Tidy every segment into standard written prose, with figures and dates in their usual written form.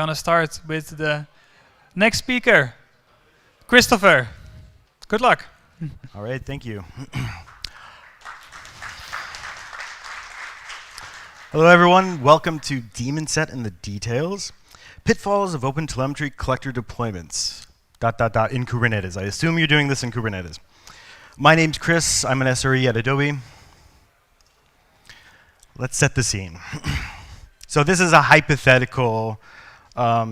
gonna start with the next speaker, Christopher. Good luck. All right, thank you. Hello, everyone. Welcome to Daemonset and the Details. Pitfalls of OpenTelemetry collector deployments. ... in Kubernetes. I assume you're doing this in Kubernetes. My name's Chris. I'm an SRE at Adobe. Let's set the scene. So this is a hypothetical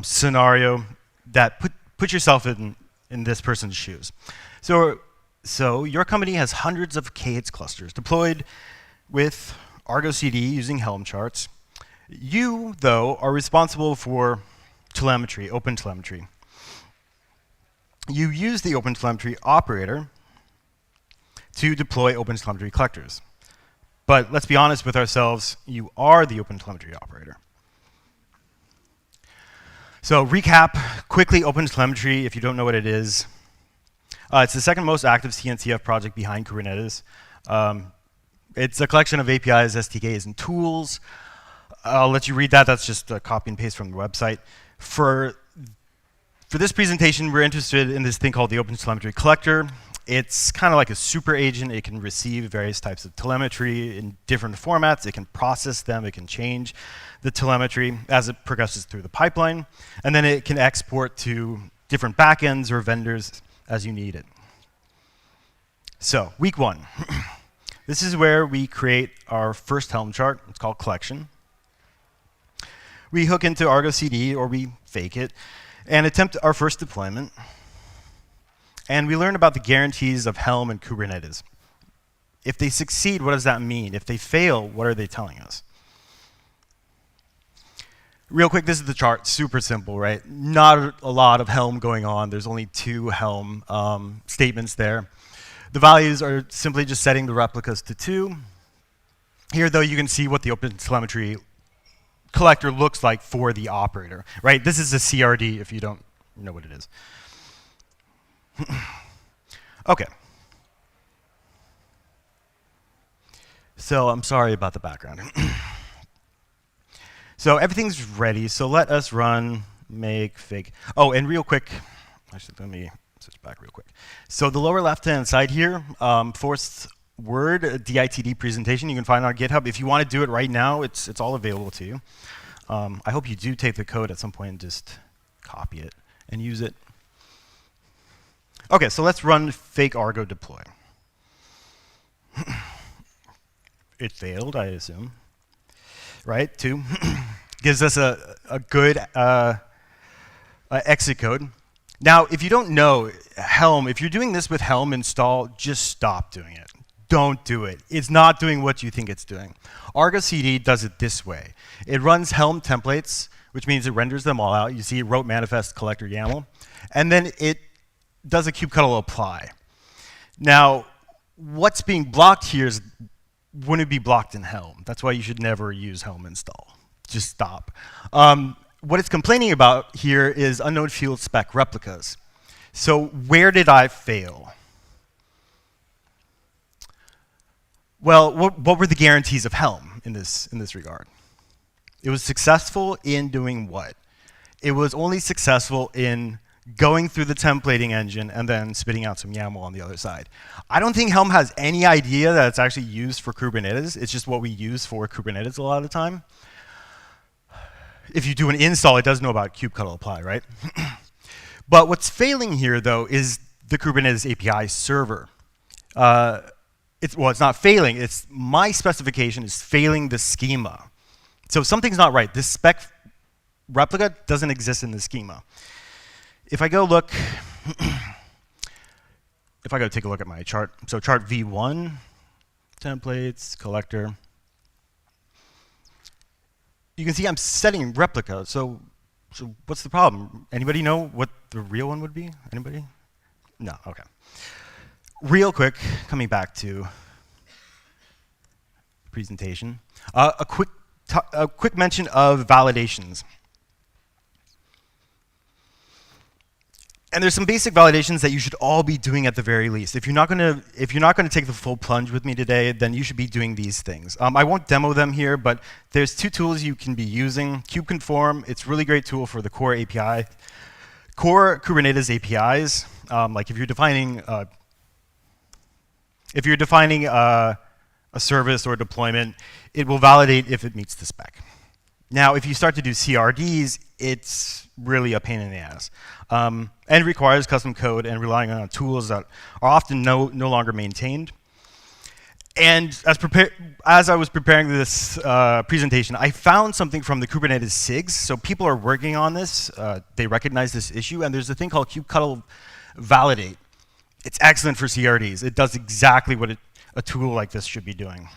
scenario that put yourself in this person's shoes. So your company has hundreds of K8S clusters deployed with ArgoCD using Helm charts. You, though, are responsible for telemetry, OpenTelemetry. You use the OpenTelemetry operator to deploy OpenTelemetry collectors. But let's be honest with ourselves, you are the OpenTelemetry operator. So recap, quickly, OpenTelemetry, if you don't know what it is. It's the second most active CNCF project behind Kubernetes. It's a collection of APIs, SDKs, and tools. I'll let you read that. That's just a copy and paste from the website. For this presentation, we're interested in this thing called the OpenTelemetry collector. It's kind of like a super agent. It can receive various types of telemetry in different formats. It can process them. It can change the telemetry as it progresses through the pipeline. And then it can export to different backends or vendors as you need it. So, week one. This is where we create our first Helm chart. It's called collection. We hook into ArgoCD, or we fake it, and attempt our first deployment. And we learn about the guarantees of Helm and Kubernetes. If they succeed, what does that mean? If they fail, what are they telling us? Real quick, this is the chart. Super simple, right? Not a lot of Helm going on. There's only 2 Helm statements there. The values are simply just setting the replicas to 2. Here, though, you can see what the OpenTelemetry collector looks like for the operator, right? This is a CRD if you don't know what it is. OK. So I'm sorry about the background. So everything's ready. So let us run make fake. Oh, and real quick, actually, let me switch back real quick. So the lower left-hand side here, forced word DITD presentation you can find on GitHub. If you want to do it right now, it's all available to you. I hope you do take the code at some point and just copy it and use it. OK, so let's run fake Argo deploy. It failed, I assume. Right, 2. Gives us a good exit code. Now, if you don't know Helm, if you're doing this with Helm install, just stop doing it. Don't do it. It's not doing what you think it's doing. ArgoCD does it this way. It runs Helm templates, which means it renders them all out. You see rote manifest collector YAML. And then it does a kubectl apply. Now, what's being blocked here wouldn't be blocked in Helm. That's why you should never use Helm install. Just stop. What it's complaining about here is unknown field spec replicas. So where did I fail? Well, what were the guarantees of Helm in this regard? It was successful in doing what? It was only successful in going through the templating engine and then spitting out some YAML on the other side. I don't think Helm has any idea that it's actually used for Kubernetes. It's just what we use for Kubernetes a lot of the time. If you do an install, it does know about kubectl apply, right? But what's failing here, though, is the Kubernetes API server. It's not failing. It's my specification is failing the schema. So something's not right. This spec replica doesn't exist in the schema. If I go look, if I go take a look at my chart, so chart V1, templates, collector, you can see I'm setting replica. So what's the problem? Anybody know what the real one would be? Anybody? No, OK. Real quick, coming back to presentation, a quick mention of validations. And there's some basic validations that you should all be doing at the very least. If you're not gonna take the full plunge with me today, then you should be doing these things. I won't demo them here, but there's two tools you can be using. Kubeconform, it's a really great tool for the core API, core Kubernetes APIs. Like if you're defining a service or a deployment, it will validate if it meets the spec. Now, if you start to do CRDs, it's really a pain in the ass. And requires custom code and relying on tools that are often no longer maintained. And as I was preparing this presentation, I found something from the Kubernetes SIGs. So people are working on this. They recognize this issue. And there's a thing called kubectl validate. It's excellent for CRDs. It does exactly what a tool like this should be doing.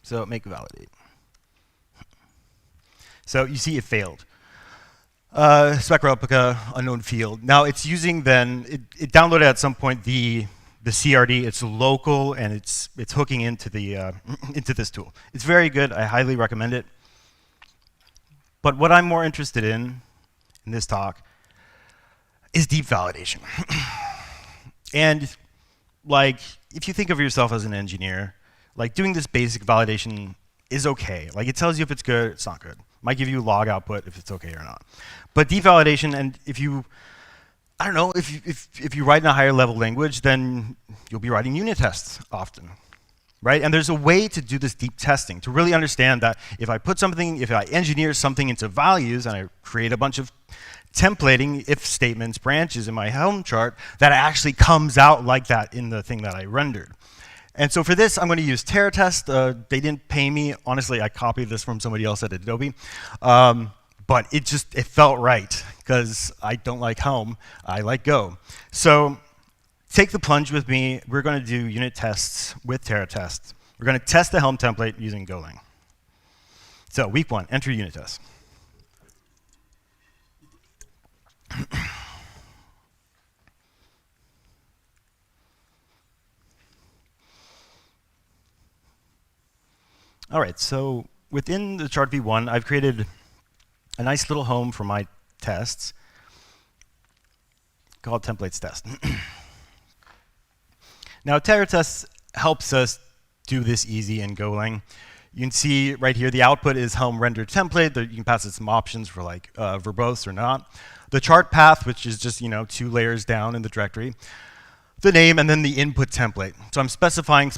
So make validate. So you see it failed. Spec replica, unknown field. Now it's using then, it downloaded at some point the CRD. It's local and it's hooking into the into this tool. It's very good. I highly recommend it. But what I'm more interested in this talk is deep validation. And like, if you think of yourself as an engineer, like doing this basic validation is okay. Like it tells you if it's good, it's not good. Might give you log output if it's okay or not. But deep validation, and if you, I don't know, if you write in a higher level language, then you'll be writing unit tests often, right? And there's a way to do this deep testing, to really understand that if I engineer something into values and I create a bunch of templating if statements, branches in my Helm chart, that actually comes out like that in the thing that I rendered. And so for this, I'm going to use TerraTest. They didn't pay me. Honestly, I copied this from somebody else at Adobe. But it felt right, because I don't like Helm. I like Go. So take the plunge with me. We're going to do unit tests with TerraTest. We're going to test the Helm template using Golang. So week 1, enter unit tests. All right, so within the chart v1, I've created a nice little home for my tests called templates test. Now, TerraTest helps us do this easy in Golang. You can see right here the output is Helm rendered template. You can pass it some options for like verbose or not. The chart path, which is just 2 layers down in the directory. The name, and then the input template. So I'm specifying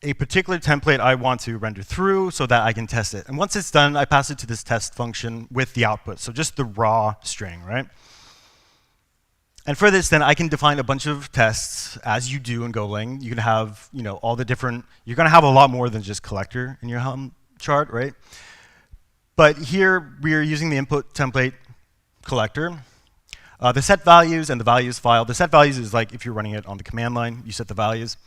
a particular template I want to render through so that I can test it. And once it's done, I pass it to this test function with the output. So just the raw string, right? And for this, then I can define a bunch of tests as you do in Golang. You can have, all the different, you're going to have a lot more than just collector in your Helm chart, right? But here we're using the input template collector. The set values and the values file. The set values is like if you're running it on the command line, you set the values.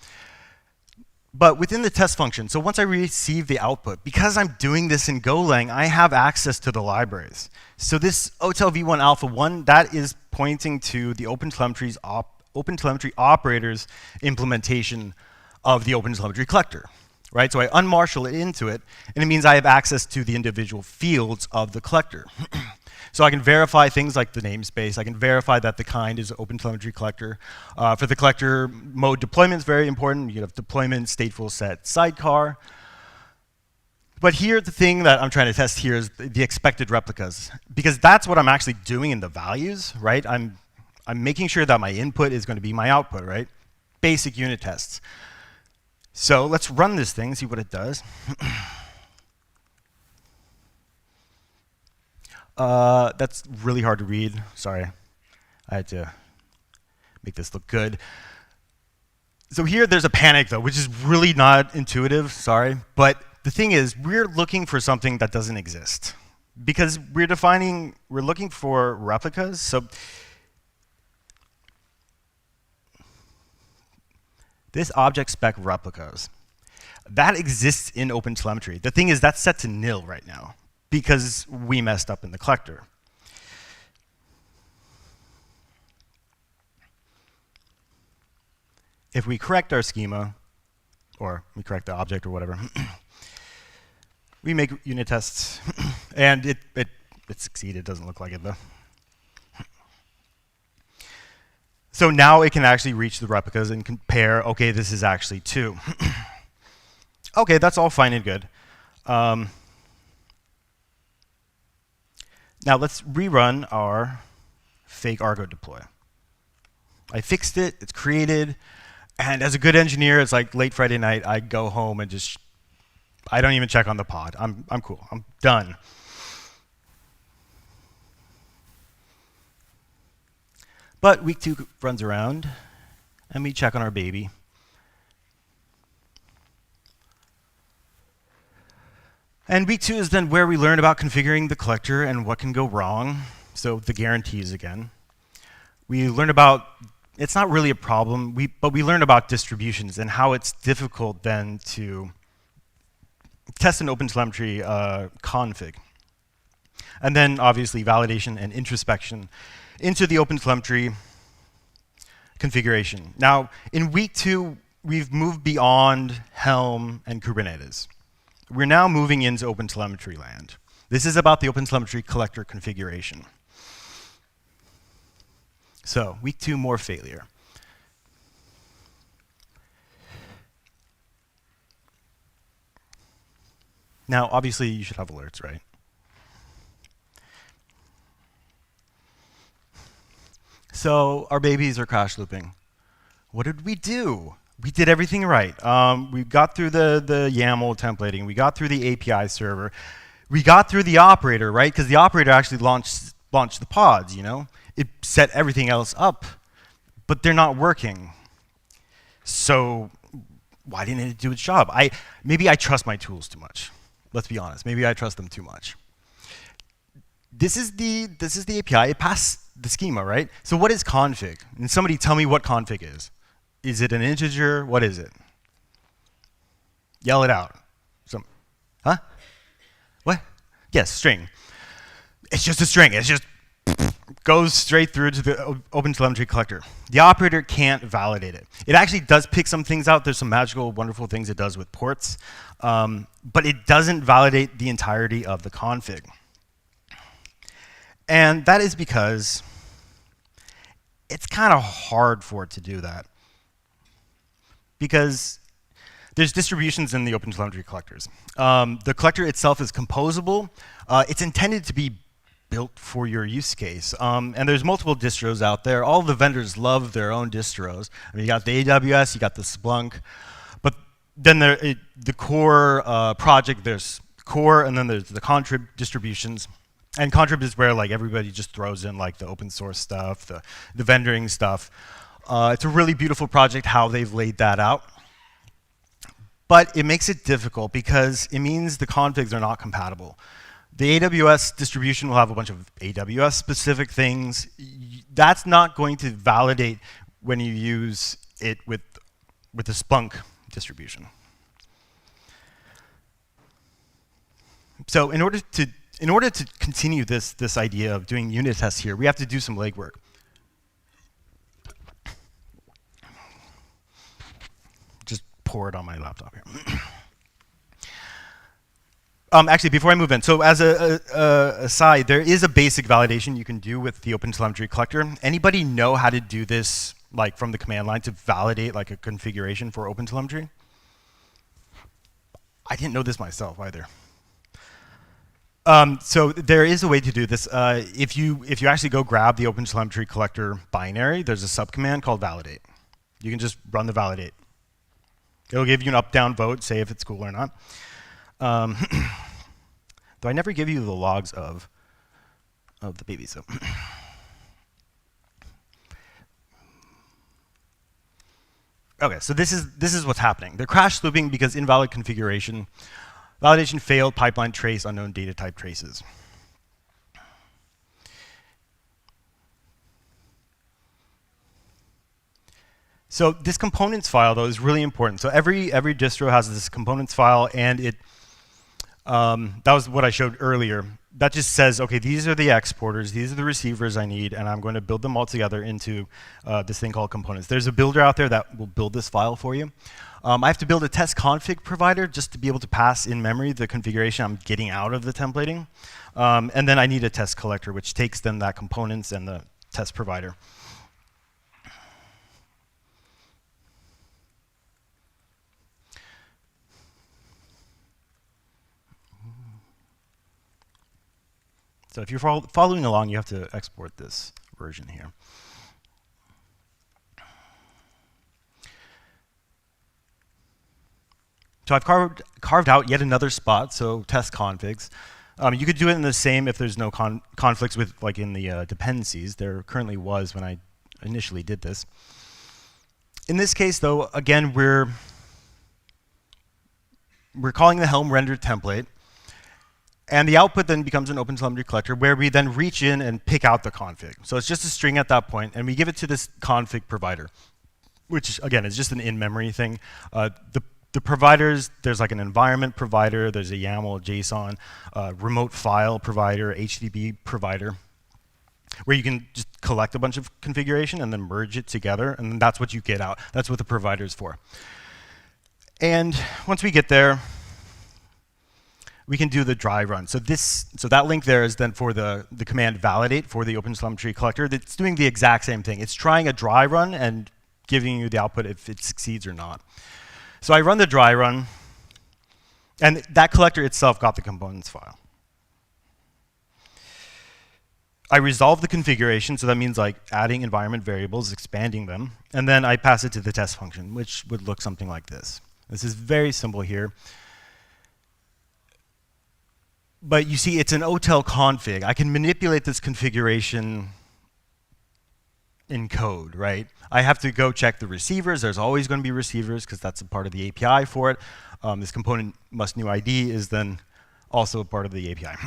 But within the test function, so once I receive the output, because I'm doing this in Golang, I have access to the libraries. So this Otel v1 alpha 1, that is pointing to the OpenTelemetry operators implementation of the OpenTelemetry collector, right? So I unmarshal it into it, and it means I have access to the individual fields of the collector. So I can verify things like the namespace. I can verify that the kind is OpenTelemetry collector. For the collector, mode deployment is very important. You have deployment, stateful set, sidecar. But here, the thing that I'm trying to test here is the expected replicas, because that's what I'm actually doing in the values, right? I'm making sure that my input is going to be my output, right? Basic unit tests. So let's run this thing, see what it does. That's really hard to read. Sorry. I had to make this look good. So here there's a panic, though, which is really not intuitive. Sorry. But the thing is, we're looking for something that doesn't exist. Because we're looking for replicas. So this object spec replicas, that exists in OpenTelemetry. The thing is, that's set to nil right now, because we messed up in the collector. If we correct our schema, or we correct the object or whatever, we make unit tests, and it it succeeded. Doesn't look like it though. So now it can actually reach the replicas and compare, okay, this is actually 2. Okay, that's all fine and good. Now let's rerun our fake Argo deploy. I fixed it, it's created, and as a good engineer, it's like late Friday night, I go home and just, I don't even check on the pod. I'm cool, I'm done. But week 2 runs around, and we check on our baby. And week 2 is then where we learn about configuring the collector and what can go wrong. So the guarantees again. We learn about, it's not really a problem, but we learn about distributions and how it's difficult then to test an OpenTelemetry config. And then obviously validation and introspection into the OpenTelemetry configuration. Now, in week 2, we've moved beyond Helm and Kubernetes. We're now moving into OpenTelemetry land. This is about the OpenTelemetry collector configuration. So, week 2, more failure. Now, obviously, you should have alerts, right? So our babies are crash looping. What did we do? We did everything right. We got through the YAML templating. We got through the API server. We got through the operator, right? Because the operator actually launched the pods, you know? It set everything else up, but they're not working. So why didn't it do its job? Maybe I trust my tools too much. Let's be honest. Maybe I trust them too much. This is the API. It passed the schema, right? So what is config? And somebody tell me what config is. Is it an integer? What is it? Yell it out. Huh? What? Yes, string. It's just a string. It's just goes straight through to the OpenTelemetry collector. The operator can't validate it. It actually does pick some things out. There's some magical, wonderful things it does with ports, but it doesn't validate the entirety of the config. And that is because it's kind of hard for it to do that. Because there's distributions in the OpenTelemetry collectors. The collector itself is composable. It's intended to be built for your use case. And there's multiple distros out there. All the vendors love their own distros. I mean, you got the AWS, you got the Splunk. But then the core project, there's core, and then there's the contrib distributions. And contrib is where like everybody just throws in like the open source stuff, the vendoring stuff. It's a really beautiful project how they've laid that out. But it makes it difficult because it means the configs are not compatible. The AWS distribution will have a bunch of AWS specific things. That's not going to validate when you use it with the Splunk distribution. So in order to continue this idea of doing unit tests here, we have to do some legwork. Just pour it on my laptop here. Actually, before I move in, so as a aside, there is a basic validation you can do with the OpenTelemetry collector. Anybody know how to do this, like from the command line, to validate like a configuration for OpenTelemetry? I didn't know this myself either. So there is a way to do this. If you actually go grab the OpenTelemetry collector binary, there's a subcommand called validate. You can just run the validate. It'll give you an up-down vote, say if it's cool or not. Though I never give you the logs of the baby, so. Okay, so this is what's happening. They're crash looping because invalid configuration. Validation failed, pipeline trace, unknown data type traces. So this components file, though, is really important. So every distro has this components file, and it That was what I showed earlier. That just says, okay, these are the exporters, these are the receivers I need, and I'm going to build them all together into this thing called components. There's a builder out there that will build this file for you. I have to build a test config provider just to be able to pass in memory the configuration I'm getting out of the templating. And then I need a test collector, which takes then that components and the test provider. So if you're following along, you have to export this version here. So I've carved out yet another spot, so test configs. You could do it in the same if there's no conflicts with, like in the dependencies. There currently was when I initially did this. In this case, though, again, we're calling the Helm render template. And the output then becomes an OpenTelemetry collector where we then reach in and pick out the config. So it's just a string at that point, and we give it to this config provider, which, again, is just an in-memory thing. The providers, there's like an environment provider, there's a YAML, JSON, remote file provider, HTTP provider, where you can just collect a bunch of configuration and then merge it together, and that's what you get out. That's what the provider is for. And once we get there, we can do the dry run. So that link there is then for the command validate for the OpenTelemetry collector. It's doing the exact same thing. It's trying a dry run and giving you the output if it succeeds or not. So I run the dry run, and that collector itself got the components file. I resolve the configuration, so that means like adding environment variables, expanding them, and then I pass it to the test function, which would look something like this. This is very simple here. But you see, it's an Otel config. I can manipulate this configuration in code, right? I have to go check the receivers. There's always going to be receivers because that's a part of the API for it. This component must new ID is then also a part of the API.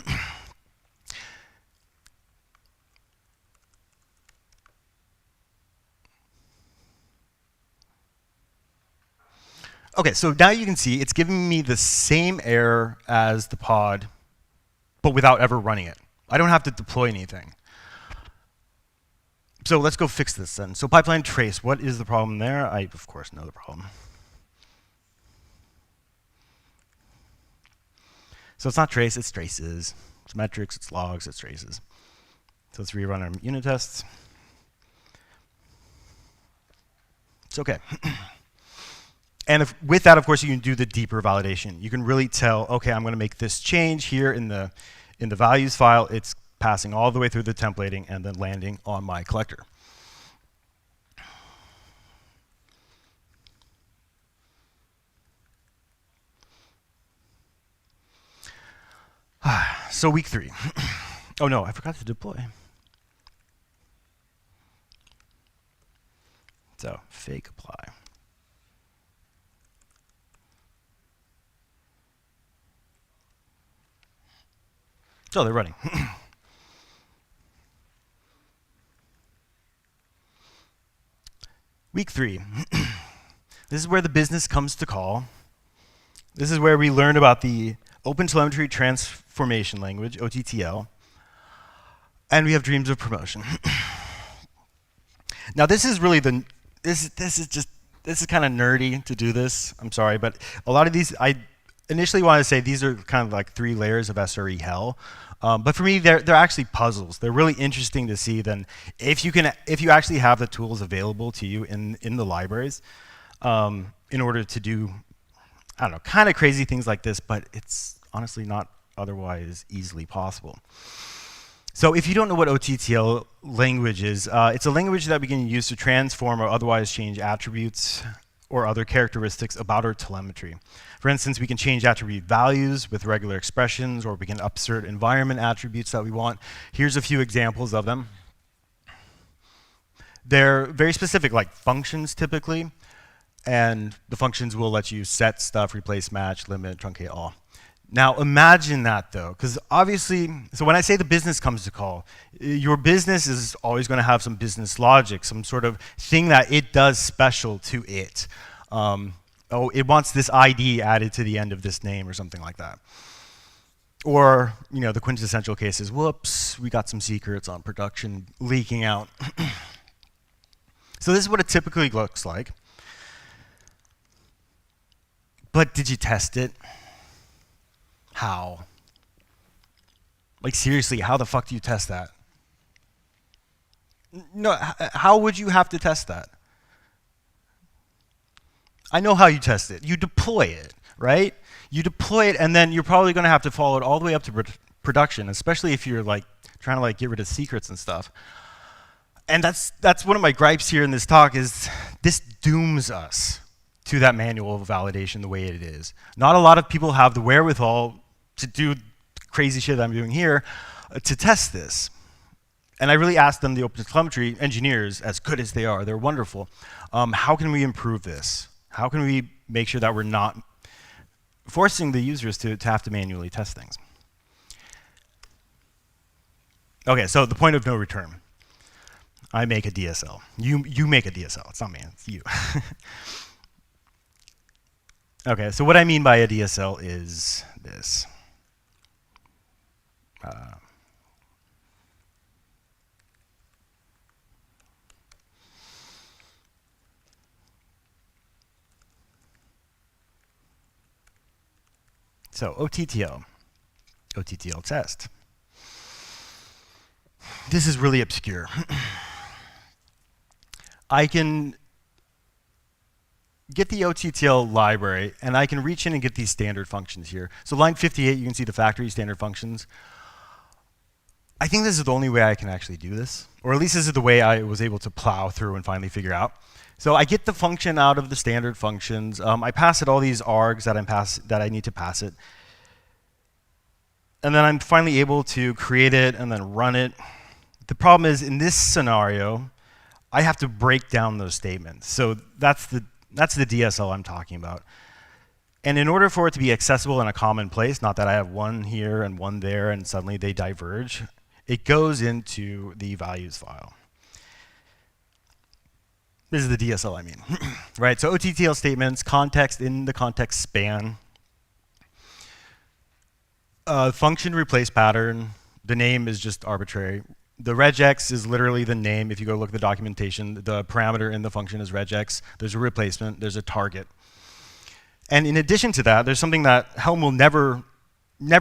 Okay, so now you can see it's giving me the same error as the pod, but without ever running it. I don't have to deploy anything. So let's go fix this then. So pipeline trace, what is the problem there? I, of course, know the problem. So it's not trace, it's traces. It's metrics, it's logs, it's traces. So let's rerun our unit tests. It's okay. And with that, of course, you can do the deeper validation. You can really tell, okay, I'm going to make this change here in the values file. It's passing all the way through the templating and then landing on my collector. So week 3. Oh no, I forgot to deploy. So fake apply. So they're running. Week 3. This is where the business comes to call. This is where we learn about the OpenTelemetry Transformation Language, OTTL, and we have dreams of promotion. Now this is really this is kind of nerdy to do this. I'm sorry, but a lot of these I initially wanted to say these are kind of like 3 layers of SRE hell. But for me, they're actually puzzles. They're really interesting to see. Then, if you actually have the tools available to you in the libraries, in order to do, I don't know, kind of crazy things like this. But it's honestly not otherwise easily possible. So if you don't know what OTTL language is, it's a language that we can use to transform or otherwise change attributes or other characteristics about our telemetry. For instance, we can change attribute values with regular expressions, or we can upsert environment attributes that we want. Here's a few examples of them. They're very specific, like functions typically, and the functions will let you set stuff, replace, match, limit, truncate, all. Now imagine that though, because obviously, so when I say the business comes to call, your business is always going to have some business logic, some sort of thing that it does special to it. Oh, it wants this ID added to the end of this name or something like that. Or, the quintessential case is, whoops, we got some secrets on production leaking out. So this is what it typically looks like. But did you test it? How? Like, seriously, how the fuck do you test that? No, how would you have to test that? I know how you test it. You deploy it, right? You deploy it, and then you're probably going to have to follow it all the way up to production, especially if you're like trying to like get rid of secrets and stuff. And that's one of my gripes here in this talk is this dooms us to that manual validation the way it is. Not a lot of people have the wherewithal to do crazy shit that I'm doing here to test this. And I really asked them, the OpenTelemetry engineers, as good as they are, they're wonderful, how can we improve this? How can we make sure that we're not forcing the users to have to manually test things? Okay, so the point of no return. I make a DSL. You make a DSL. It's not me, it's you. Okay, so what I mean by a DSL is this. So OTTL test. This is really obscure. I can get the OTTL library, and I can reach in and get these standard functions here. So line 58, you can see the factory standard functions. I think this is the only way I can actually do this, or at least this is the way I was able to plow through and finally figure out. So I get the function out of the standard functions. I pass it all these args that I need to pass it. And then I'm finally able to create it and then run it. The problem is, in this scenario, I have to break down those statements. So that's the DSL I'm talking about. And in order for it to be accessible in a common place, not that I have one here and one there and suddenly they diverge, it goes into the values file. This is the DSL I mean. Right, so OTTL statements, context in the context span, function replace pattern, the name is just arbitrary. The regex is literally the name. If you go look at the documentation, the parameter in the function is regex. There's a replacement, there's a target. And in addition to that, there's something that Helm will never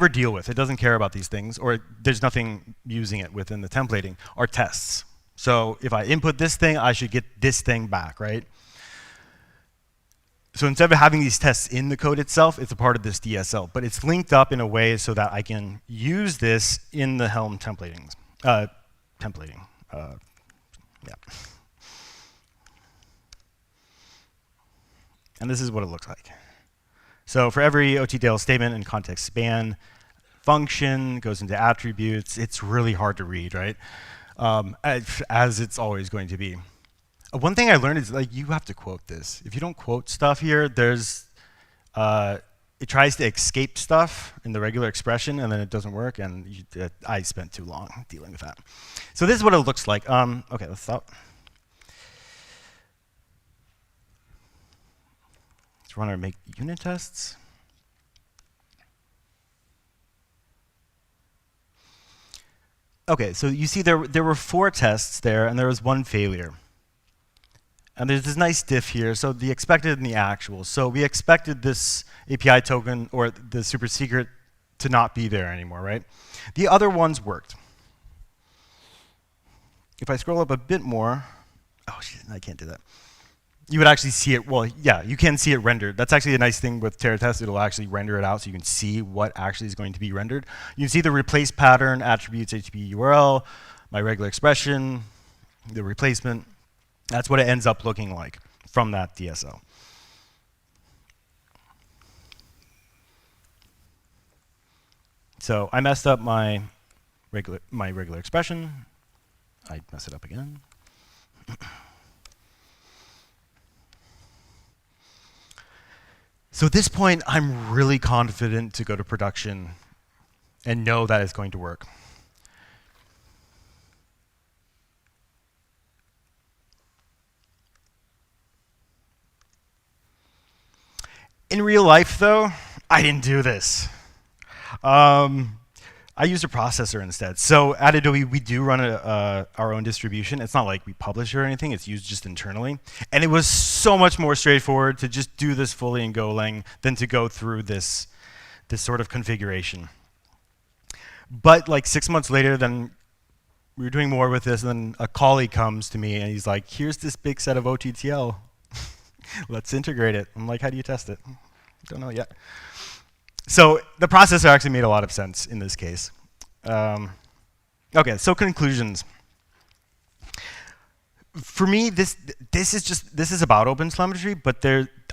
deal with. It doesn't care about these things, or there's nothing using it within the templating, are tests. So if I input this thing, I should get this thing back, right? So instead of having these tests in the code itself, it's a part of this DSL, but it's linked up in a way so that I can use this in the Helm templating. Yeah. And this is what it looks like. So for every OTTL statement and context span, function goes into attributes. It's really hard to read, right? As it's always going to be. One thing I learned is like you have to quote this. If you don't quote stuff here, there's it tries to escape stuff in the regular expression, and then it doesn't work. And I spent too long dealing with that. So this is what it looks like. Okay, let's stop. Let's run our make unit tests. Okay, so you see there were 4 tests there, and there was 1 failure. And there's this nice diff here, so the expected and the actual. So we expected this API token, or the super secret, to not be there anymore, right? The other ones worked. If I scroll up a bit more, oh shit, I can't do that. You would actually see it, well, yeah, you can see it rendered. That's actually a nice thing with TerraTest. It'll actually render it out so you can see what actually is going to be rendered. You can see the replace pattern, attributes, HTTP URL, my regular expression, the replacement. That's what it ends up looking like from that DSL. So I messed up my regular expression. I mess it up again. So at this point, I'm really confident to go to production and know that it's going to work. In real life, though, I didn't do this. I used a processor instead. So at Adobe, we do run our own distribution. It's not like we publish or anything. It's used just internally. And it was so much more straightforward to just do this fully in Golang than to go through this sort of configuration. But like 6 months later, then we were doing more with this, and then a colleague comes to me, and he's like, here's this big set of OTTL. Let's integrate it. I'm like, how do you test it? Don't know yet. So the processor actually made a lot of sense in this case. Okay, so conclusions. For me, this is about OpenTelemetry, but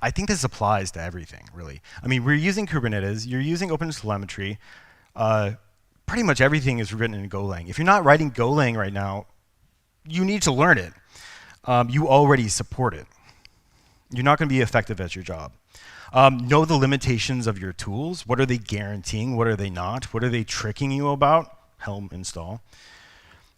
I think this applies to everything, really. I mean, we're using Kubernetes. You're using OpenTelemetry. Pretty much everything is written in Golang. If you're not writing Golang right now, you need to learn it. You already support it. You're not going to be effective at your job. Know the limitations of your tools. What are they guaranteeing? What are they not? What are they tricking you about? Helm install.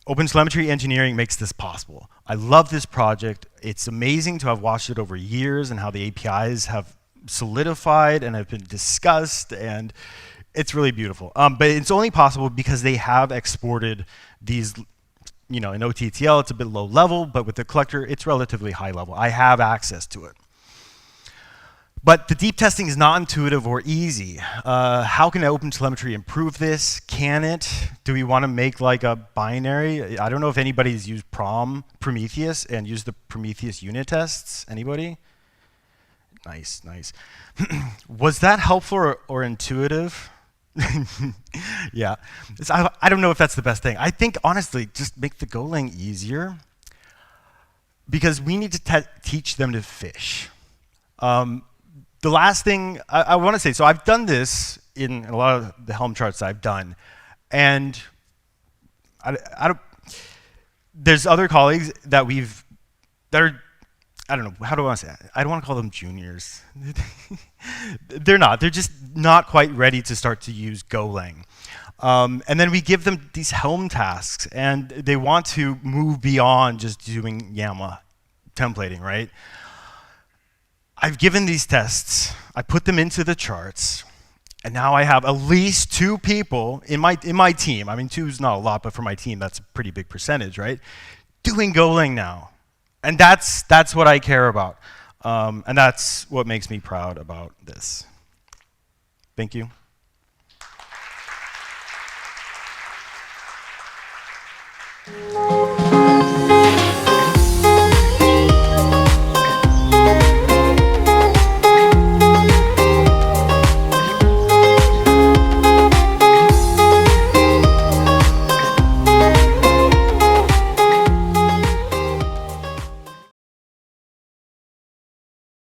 OpenTelemetry engineering makes this possible. I love this project. It's amazing to have watched it over years and how the APIs have solidified and have been discussed, and it's really beautiful. But it's only possible because they have exported these, in OTTL, it's a bit low level, but with the collector, it's relatively high level. I have access to it. But the deep testing is not intuitive or easy. How can OpenTelemetry improve this? Can it? Do we want to make like a binary? I don't know if anybody's used Prometheus and used the Prometheus unit tests. Anybody? Nice, nice. Was that helpful or intuitive? Yeah. I don't know if that's the best thing. I think, honestly, just make the Golang easier, because we need to teach them to fish. The last thing I want to say, so I've done this in a lot of the Helm charts I've done, and there's other colleagues that are, I don't know, how do I want to say it? I don't want to call them juniors. They're not. They're just not quite ready to start to use Golang. And then we give them these Helm tasks, and they want to move beyond just doing YAML templating, right? I've given these tests, I put them into the charts, and now I have at least 2 people in my team. I mean, 2 is not a lot, but for my team, that's a pretty big percentage, right? Doing Golang now. And that's what I care about. And that's what makes me proud about this. Thank you.